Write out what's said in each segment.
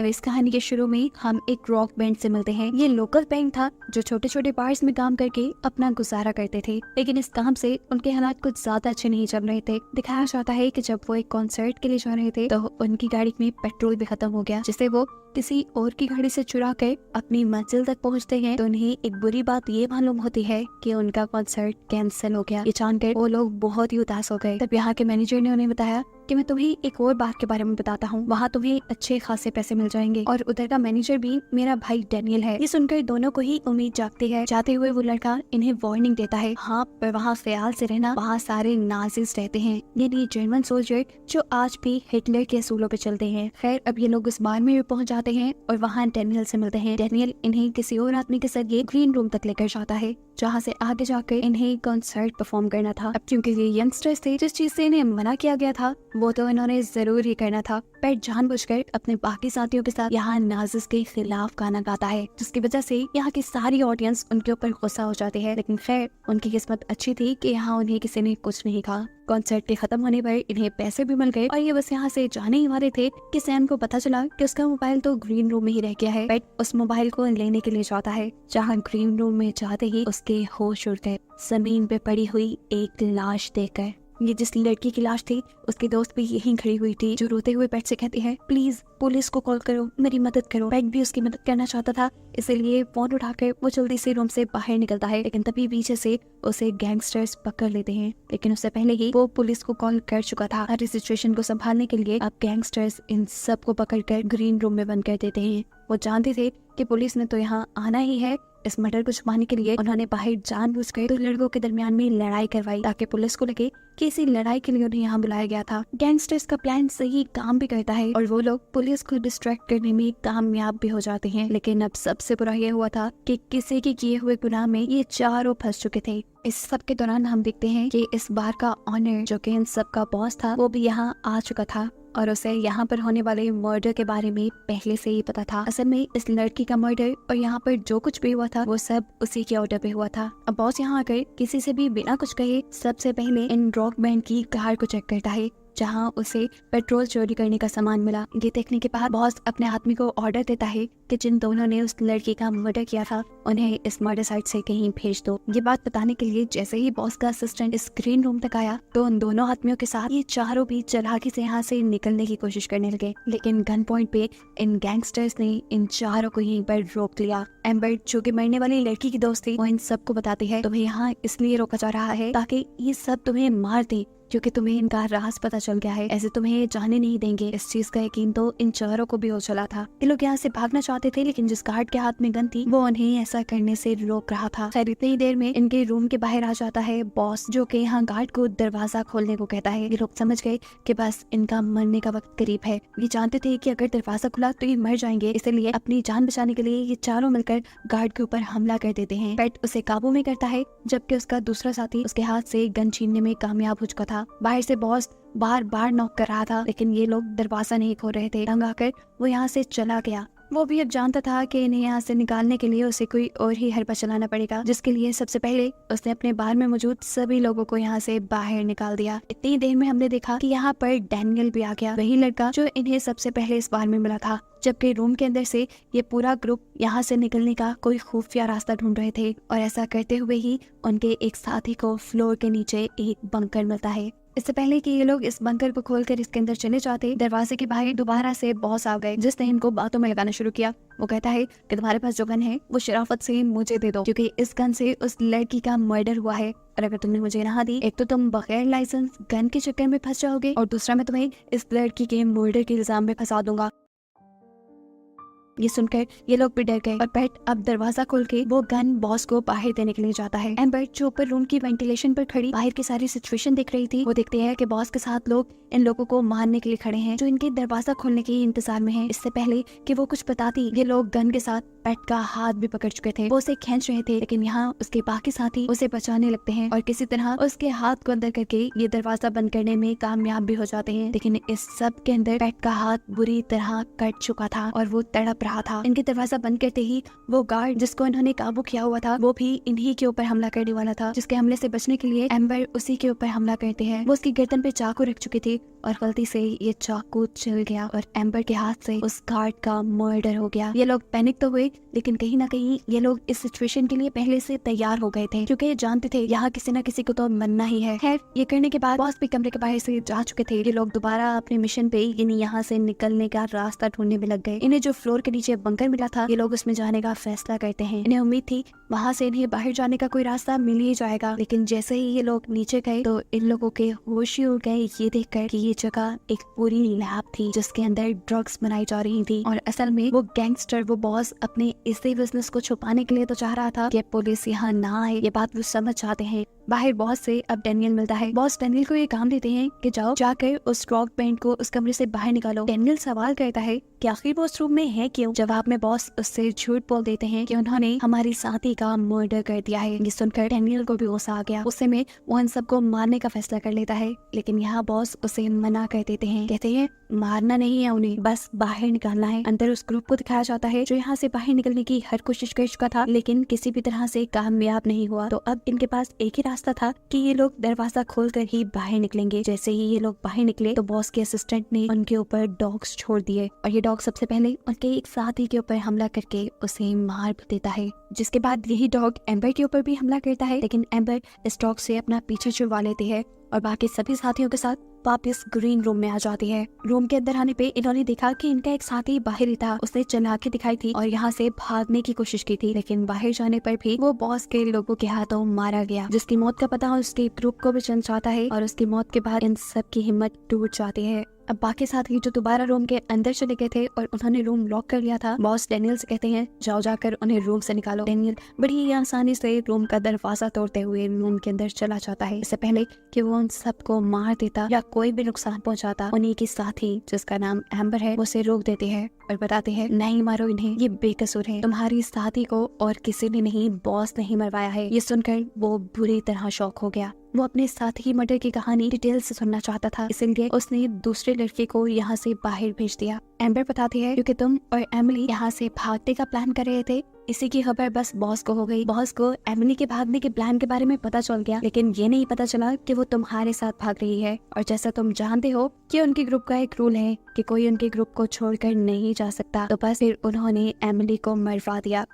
तो इस कहानी के शुरू में हम एक रॉक बैंड से मिलते हैं। ये लोकल बैंड था जो छोटे छोटे बार्स में काम करके अपना गुजारा करते थे, लेकिन इस काम से उनके हालात कुछ ज्यादा अच्छे नहीं चल रहे थे। दिखाया जाता है कि जब वो एक कॉन्सर्ट के लिए जा रहे थे तो उनकी गाड़ी में पेट्रोल भी खत्म हो गया, जिससे वो किसी और की गाड़ी से चुरा कर अपनी मंजिल तक पहुंचते हैं। तो उन्हें एक बुरी बात ये मालूम होती है कि उनका कॉन्सर्ट कैंसिल हो गया। ये जानकर वो लोग बहुत ही उदास हो गए। तब यहाँ के मैनेजर ने उन्हें बताया कि मैं तुम्हें एक और बात के बारे में बताता हूँ, वहाँ तुम्हें अच्छे खासे पैसे मिल जाएंगे। और उधर का मैनेजर भी मेरा भाई डैनियल है। ये सुनकर दोनों को ही उम्मीद जागती है। जाते हुए वो लड़का इन्हें वार्निंग देता है, हाँ पर वहाँ ख्याल से रहना, वहाँ सारे नाजिस्ट रहते हैं, यानी जर्मन सोल्जर जो आज भी हिटलर के असूलों पे चलते हैं। खैर अब ये लोग उस बार में पहुंच जाते हैं और वहाँ डैनियल से मिलते हैं। डैनियल इन्हें किसी और आदमी के जरिए ग्रीन रूम तक लेकर जाता है, जहाँ से आगे जाकर इन्हें कॉन्सर्ट परफॉर्म करना था। अब क्योंकि ये यंगस्टर्स थे, जिस चीज से इन्हें मना किया गया था वो तो इन्होंने जरूर ही करना था। पर जानबूझकर अपने बाकी साथियों के साथ यहाँ नाजिस्ट के खिलाफ गाना गाता है, जिसकी वजह से यहाँ की सारी ऑडियंस उनके ऊपर गुस्सा हो जाती है। लेकिन खैर उनकी किस्मत अच्छी थी कि यहाँ उन्हें किसी ने कुछ नहीं कहा। कॉन्सर्ट के खत्म होने पर इन्हें पैसे भी मिल गए और ये बस यहाँ से जाने ही वाले थे कि सैम को पता चला कि उसका मोबाइल तो ग्रीन रूम में ही रह गया है। बट उस मोबाइल को लेने के लिए जाता है, जहाँ ग्रीन रूम में जाते ही उसके होश उड़ गए जमीन पे पड़ी हुई एक लाश देखकर। ये जिस लड़की की लाश थी उसकी दोस्त भी यहीं खड़ी हुई थी, जो रोते हुए पेट से कहती है, प्लीज पुलिस को कॉल करो, मेरी मदद करो। पेट भी उसकी मदद करना चाहता था, इसीलिए फोन उठाकर वो जल्दी से रूम से बाहर निकलता है। लेकिन तभी पीछे से उसे गैंगस्टर्स पकड़ लेते हैं, लेकिन उससे पहले ही वो पुलिस को कॉल कर चुका था। हर सिचुएशन को संभालने के लिए अब गैंगस्टर्स इन सब को पकड़कर ग्रीन रूम में बंद कर देते हैं। वो जानते थे कि पुलिस ने तो यहाँ आना ही है। इस मर्डर को छुपाने के लिए उन्होंने बाहर जानबूझकर दो लड़कों के दरमियान में लड़ाई करवाई, ताकि पुलिस को लगे कि इसी लड़ाई के लिए उन्हें यहाँ बुलाया गया था। गैंगस्टर्स का प्लान सही काम भी करता है और वो लोग पुलिस को डिस्ट्रैक्ट करने में कामयाब भी हो जाते हैं। लेकिन अब सबसे बुरा ये हुआ था कि किसी के किए हुए गुनाह में ये चारों फंस चुके थे। इस सब के दौरान हम देखते हैं कि इस बार का ऑनर, जो कि इन सब का बॉस था, वो भी यहाँ आ चुका था और उसे यहाँ पर होने वाले मर्डर के बारे में पहले से ही पता था। असल में इस लड़की का मर्डर और यहाँ पर जो कुछ भी हुआ था वो सब उसी के ऑर्डर पे हुआ था। अब बॉस यहाँ आकर किसी से भी बिना कुछ कहे सबसे पहले इन रॉक बैंड की कार को चेक करता है, जहाँ उसे पेट्रोल चोरी करने का सामान मिला। ये देखने के बाद बॉस अपने आदमी को ऑर्डर देता है कि जिन दोनों ने उस लड़की का मर्डर किया था उन्हें इस मर्डर साइट से कहीं भेज दो। ये बात बताने के लिए जैसे ही बॉस का असिस्टेंट इस ग्रीन रूम तक आया तो उन दोनों आदमियों के साथ ये चारों भी चालाकी से यहाँ से निकलने की कोशिश करने लगे। लेकिन गन पॉइंट पे इन गैंगस्टर्स ने इन चारों को यहीं पर रोक लिया। एम्बर, जो कि मरने वाली लड़की की दोस्त थी, वो इन सबको बताती है, तुम्हें यहाँ इसलिए रोका जा रहा है ताकि ये सब तुम्हें मार दे, क्योंकि तुम्हें इनका राज पता चल गया है। ऐसे तुम्हें जाने नहीं देंगे। इस चीज का यकीन तो इन चारों को भी हो चला था। ये लोग यहाँ से भागना चाहते थे, लेकिन जिस गार्ड के हाथ में गन थी वो उन्हें ऐसा करने से रोक रहा था। खैर इतनी देर में इनके रूम के बाहर आ जाता है बॉस, जो कि यहाँ गार्ड को दरवाजा खोलने को कहता है। ये लोग समझ गए कि बस इनका मरने का वक्त करीब है। ये जानते थे कि अगर दरवाजा खुला तो ये मर जाएंगे, इसलिए अपनी जान बचाने के लिए ये चारों मिलकर गार्ड के ऊपर हमला कर देते हैं। पेट उसे काबू में करता है, जबकि उसका दूसरा साथी उसके हाथ से गन छीनने में कामयाब हो चुका था। बाहर से बॉस बार बार नॉक कर रहा था, लेकिन ये लोग दरवाजा नहीं खोल रहे थे। तंग आकर वो यहाँ से चला गया। वो भी अब जानता था कि इन्हें यहाँ से निकालने के लिए उसे कोई और ही हरबा चलाना पड़ेगा, जिसके लिए सबसे पहले उसने अपने बार में मौजूद सभी लोगों को यहाँ से बाहर निकाल दिया। इतनी देर में हमने देखा कि यहाँ पर डैनियल भी आ गया, वही लड़का जो इन्हें सबसे पहले इस बार में मिला था। जबकि रूम के अंदर से ये पूरा ग्रुप यहाँ से निकलने का कोई खुफिया रास्ता ढूंढ रहे थे, और ऐसा करते हुए ही उनके एक साथी को फ्लोर के नीचे एक बंकर मिलता है। इससे पहले कि ये लोग इस बंकर को खोलकर इसके अंदर चले जाते, दरवाजे के बाहर दोबारा से बॉस आ गए, जिसने इनको बातों में लगाना शुरू किया। वो कहता है कि तुम्हारे पास जो गन है वो शराफत से मुझे दे दो, क्योंकि इस गन से उस लड़की का मर्डर हुआ है, और अगर तुमने मुझे ना दी, एक तो तुम बगैर लाइसेंस गन के चक्कर में फंस जाओगे, और दूसरा मैं तुम्हें इस लड़की के मर्डर के इल्जाम में फंसा दूंगा। ये सुनकर ये लोग भी डर गए और पेट अब दरवाजा खोल के वो गन बॉस को बाहर देने के लिए जाता है। एम्बर, जो ऊपर रूम की वेंटिलेशन पर खड़ी बाहर की सारी सिचुएशन देख रही थी, वो देखते हैं कि बॉस के साथ लोग इन लोगों को मारने के लिए खड़े हैं, जो इनके दरवाजा खोलने के इंतजार में हैं। इससे पहले कि वो कुछ बताती, ये लोग गन के साथ पेट का हाथ भी पकड़ चुके थे। वो उसे खींच रहे थे, लेकिन यहाँ उसके बाकी साथी उसे बचाने लगते हैं और किसी तरह उसके हाथ को अंदर करके ये दरवाजा बंद करने में कामयाब भी हो जाते हैं। लेकिन इस सब के अंदर पेट का हाथ बुरी तरह कट चुका था और वो तड़प रहा था। इनके दरवाजा बंद करते ही वो गार्ड जिसको इन्होंने काबू किया हुआ था वो भी इन्हीं के ऊपर हमला करने वाला था, जिसके हमले से बचने के लिए एम्बर उसी के ऊपर हमला करते हैं। वो उसकी गर्दन पे चाकू रख चुकी थी और गलती से ये चाकू चल गया और एम्बर के हाथ से उस गार्ड का मर्डर हो गया। ये लोग पैनिक तो हुए, लेकिन कहीं ना कहीं ये लोग इस सिचुएशन के लिए पहले से तैयार हो गए थे, क्योंकि ये जानते थे यहाँ किसी न किसी को तो मरना ही है। खैर ये करने के बाद बॉस भी कमरे के बाहर से जा चुके थे। ये लोग दोबारा अपने मिशन पे यानी यहाँ से निकलने का रास्ता ढूंढने में लग गए। इन्हें जो फ्लोर के नीचे बंकर मिला था ये लोग उसमें जाने का फैसला करते हैं। इन्हें उम्मीद थी वहाँ से इन्हें बाहर जाने का कोई रास्ता मिल ही जाएगा, लेकिन जैसे ही ये लोग नीचे गए तो इन लोगों के होश ही उड़ गए ये देखकर कि ये जगह एक पूरी लैब थी जिसके अंदर ड्रग्स बनाई जा रही थी। और असल में वो गैंगस्टर, वो बॉस अपने इसी बिजनेस को छुपाने के लिए तो चाह रहा था कि पुलिस यहाँ ना आए। ये बात वो समझ जाते हैं। बाहर बॉस से अब डेनियल मिलता है। बॉस डेनियल को ये काम देते हैं कि जाओ जाकर उस रॉक बैंड को उस कमरे से बाहर निकालो। डेनियल सवाल करता है कि आखिर वो उस रूम में है क्यों। जवाब में बॉस उससे झूठ बोल देते हैं कि उन्होंने हमारी साथी का मर्डर कर दिया है। ये सुनकर डेनियल को भी गुस्सा आ गया। उससे में वो इन सबको मारने का फैसला कर लेता है, लेकिन यहाँ बॉस उसे मना कर देते हैं। कहते हैं मारना नहीं है उन्हें, बस बाहर निकालना है। अंदर उस ग्रुप को दिखाया जाता है जो यहाँ से बाहर निकलने की हर कोशिश कर चुका था, लेकिन किसी भी तरह से कामयाब नहीं हुआ। तो अब इनके पास एक ही रास्ता था कि ये लोग दरवाजा खोलकर ही बाहर निकलेंगे। जैसे ही ये लोग बाहर निकले तो बॉस के असिस्टेंट ने उनके ऊपर डॉग्स छोड़ दिए और ये डॉग सबसे पहले उनके एक साथी के ऊपर हमला करके उसे मार भी देता है। जिसके बाद यही डॉग एम्बर के ऊपर भी हमला करता है, लेकिन एम्बर इस डॉग से अपना पीछे छुड़वा लेती है और बाकी सभी साथियों के साथ वापस ग्रीन रूम में आ जाती है। रूम के अंदर आने पे इन्होंने देखा कि इनका एक साथी बाहर ही था। उसने चालाकी दिखाई थी और यहाँ से भागने की कोशिश की थी, लेकिन बाहर जाने पर भी वो बॉस के लोगों के हाथों मारा गया। जिसकी मौत का पता उसके ग्रुप को भी चल जाता है और उसकी मौत के बाद इन सब की हिम्मत टूट जाती है। अब बाकी साथी जो दोबारा रूम के अंदर चले गए थे और उन्होंने रूम लॉक कर लिया था, बॉस डेनियल से कहते हैं जाओ जाकर उन्हें रूम से निकालो। डेनियल बड़ी ही आसानी से रूम का दरवाजा तोड़ते हुए रूम के अंदर चला जाता है। इससे पहले कि वो उन सबको मार देता या कोई भी नुकसान पहुंचाता, उन्हीं की साथी जिसका नाम एम्बर है उसे रोक देते हैं और बताते हैं नहीं मारो इन्हें, ये बेकसूर है, तुम्हारी साथी को और किसी ने नहीं, बॉस ने ही मरवाया है। ये सुनकर वो बुरी तरह शॉक हो गया। वो अपने साथी की मर्डर की कहानी डिटेल से सुनना चाहता था, इसलिए उसने दूसरे लड़के को यहाँ से बाहर भेज दिया। एम्बर बताती है क्योंकि तुम और एमिली यहाँ से भागने का प्लान कर रहे थे, इसी की खबर बस बॉस को हो गई। बॉस को एमिली के भागने के प्लान के बारे में पता चल गया, लेकिन ये नहीं पता चला कि वो तुम्हारे साथ भाग रही है। और जैसा तुम जानते हो कि उनके ग्रुप का एक रूल है कि कोई उनके ग्रुप को छोड़कर नहीं जा सकता, तो बस फिर उन्होंने एमिली को मरवा दिया।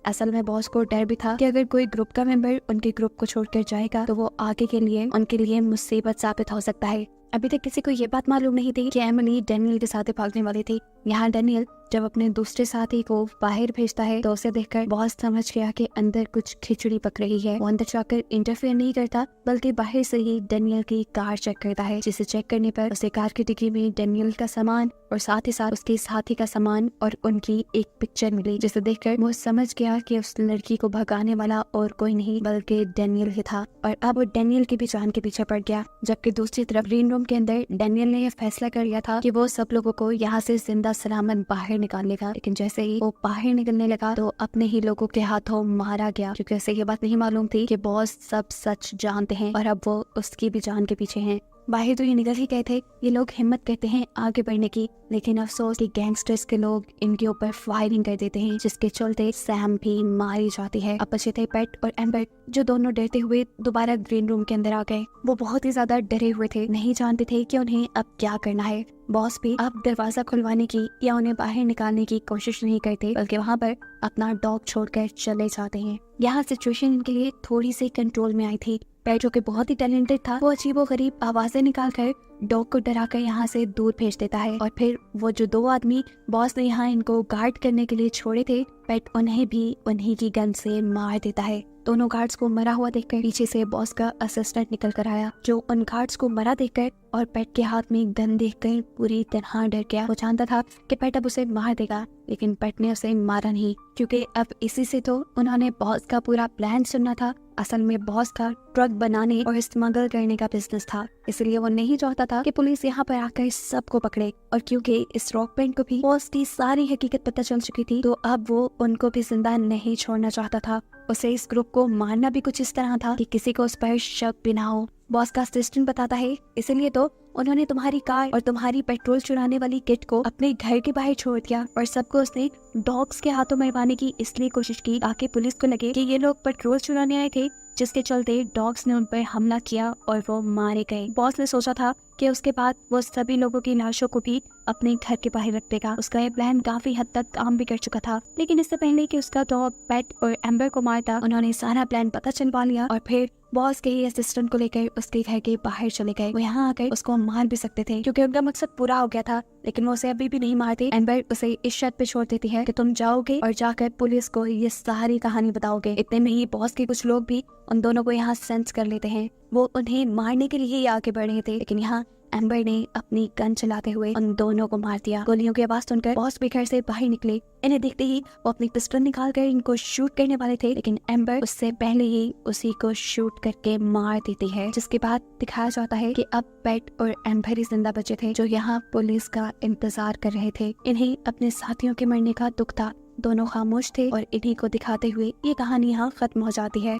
असल में बॉस को डर भी था कि अगर कोई ग्रुप का मेंबर उनके ग्रुप को छोड़कर जाएगा तो वो आगे के लिए उनके लिए मुसीबत साबित हो सकता है। अभी तक किसी को ये बात मालूम नहीं थी कि एमिली डेनियल के साथ भागने वाली थी। यहाँ डेनियल जब अपने दूसरे साथी को बाहर भेजता है तो उसे देखकर बॉस समझ गया कि अंदर कुछ खिचड़ी पक रही है। वो अंदर जाकर इंटरफेयर नहीं करता, बल्कि बाहर से ही डेनियल की कार चेक करता है, जिसे चेक करने पर उसे कार की डिग्गी में डेनियल का सामान और साथ ही साथ उसके साथी का सामान और उनकी एक पिक्चर मिली, जिसे देखकर वो समझ गया कि उस लड़की को भगाने वाला और कोई नहीं बल्कि डेनियल ही था। और अब वो डेनियल की भी जान के पीछे पड़ गया। जबकि दूसरी तरफ ग्रीन रूम के अंदर डेनियल ने यह फैसला कर लिया था कि वो सब लोगों को यहाँ से जिंदा सलामत बाहर निकालने का, लेकिन जैसे ही वो बाहर निकलने लगा तो अपने ही लोगों के हाथों मारा गया, क्योंकि उसे ये बात नहीं मालूम थी कि बॉस सब सच जानते हैं और अब वो उसकी भी जान के पीछे हैं। बाहर तो ये निकल ही गए थे। ये लोग हिम्मत करते हैं आगे बढ़ने की, लेकिन अफसोस कि गैंगस्टर्स के लोग इनके ऊपर फायरिंग कर देते हैं, जिसके चलते सैम भी मारी जाती है। अब बचे थे पेट और एम्बर, जो दोनों डरते हुए दोबारा ग्रीन रूम के अंदर आ गए। वो बहुत ही ज्यादा डरे हुए थे, नहीं जानते थे कि उन्हें अब क्या करना है। बॉस भी अब दरवाजा खुलवाने की या उन्हें बाहर निकालने की कोशिश नहीं करते, बल्कि वहाँ पर अपना डॉग छोड़कर चले जाते हैं। यहाँ सिचुएशन इनके लिए थोड़ी सी कंट्रोल में आई थी। पेट जो कि बहुत ही टैलेंटेड था, वो अजीबोगरीब आवाजें निकाल कर डॉग को डराकर यहाँ से दूर भेज देता है। और फिर वो जो दो आदमी बॉस ने यहाँ इनको गार्ड करने के लिए छोड़े थे, पेट उन्हें भी उन्हीं की गन से मार देता है। दोनों गार्ड्स को मरा हुआ देखकर पीछे से बॉस का असिस्टेंट निकल कर आया, जो उन गार्ड्स को मरा देखकर और पेट के हाथ में गन देखकर पूरी तरह डर गया। वो जानता था कि पेट अब उसे मार देगा, लेकिन पेट ने उसे मारा नहीं, क्योंकि अब इसी से तो उन्होंने बॉस का पूरा प्लान सुनना था। असल में बॉस का ड्रग बनाने और स्मगल करने का बिजनेस था, इसलिए वो नहीं चाहता था कि पुलिस यहाँ पर आकर सबको पकड़े। और क्योंकि इस रॉक बैंड को भी बॉस की सारी हकीकत पता चल चुकी थी, तो अब वो उनको भी जिंदा नहीं छोड़ना चाहता था। उसे इस ग्रुप को मारना भी कुछ इस तरह था कि किसी को उस पर शक भी ना हो। बॉस का असिस्टेंट बताता है इसीलिए तो उन्होंने तुम्हारी कार और तुम्हारी पेट्रोल चुराने वाली किट को अपने घर के बाहर छोड़ दिया और सबको उसने डॉग्स के हाथों मरवाने की इसलिए कोशिश की ताकि पुलिस को लगे कि ये लोग पेट्रोल चुराने आए थे, जिसके चलते डॉग्स ने उन पर हमला किया और वो मारे गए। बॉस ने सोचा था कि उसके बाद वो सभी लोगों की लाशों को भी अपने घर के बाहर रख देगा। उसका ये प्लान काफी हद तक काम भी कर चुका था, लेकिन इससे पहले कि उसका डॉग पेट और एम्बर को मारता, उन्होंने सारा प्लान पता चलवा लिया और फिर बॉस के ही असिस्टेंट को लेकर उसके घर के बाहर चले गए। वो यहाँ आकर उसको मार भी सकते थे क्योंकि उनका मकसद पूरा हो गया था, लेकिन वो उसे अभी भी नहीं मारते। एम्बर उसे इस शर्त पे छोड़ देती है कि तुम जाओगे और जाकर पुलिस को ये सारी कहानी बताओगे। इतने में ही बॉस के कुछ लोग भी उन दोनों को यहाँ सेंस कर लेते हैं। वो उन्हें मारने के लिए ही आगे बढ़ रहे थे, लेकिन यहाँ एम्बर ने अपनी गन चलाते हुए उन दोनों को मार दिया। गोलियों की आवाज सुनकर बॉस भी घर से बाहर निकले। इन्हें देखते ही वो अपनी पिस्टल निकालकर इनको शूट करने वाले थे, लेकिन एम्बर उससे पहले ही उसी को शूट करके मार देती है, जिसके बाद दिखाया जाता है कि अब पेट और एम्बर ही जिंदा बचे थे जो यहाँ पुलिस का इंतजार कर रहे थे। इन्हें अपने साथियों के मरने का दुख था। दोनों खामोश थे और इन्हीं को दिखाते हुए ये कहानी यहाँ खत्म हो जाती है।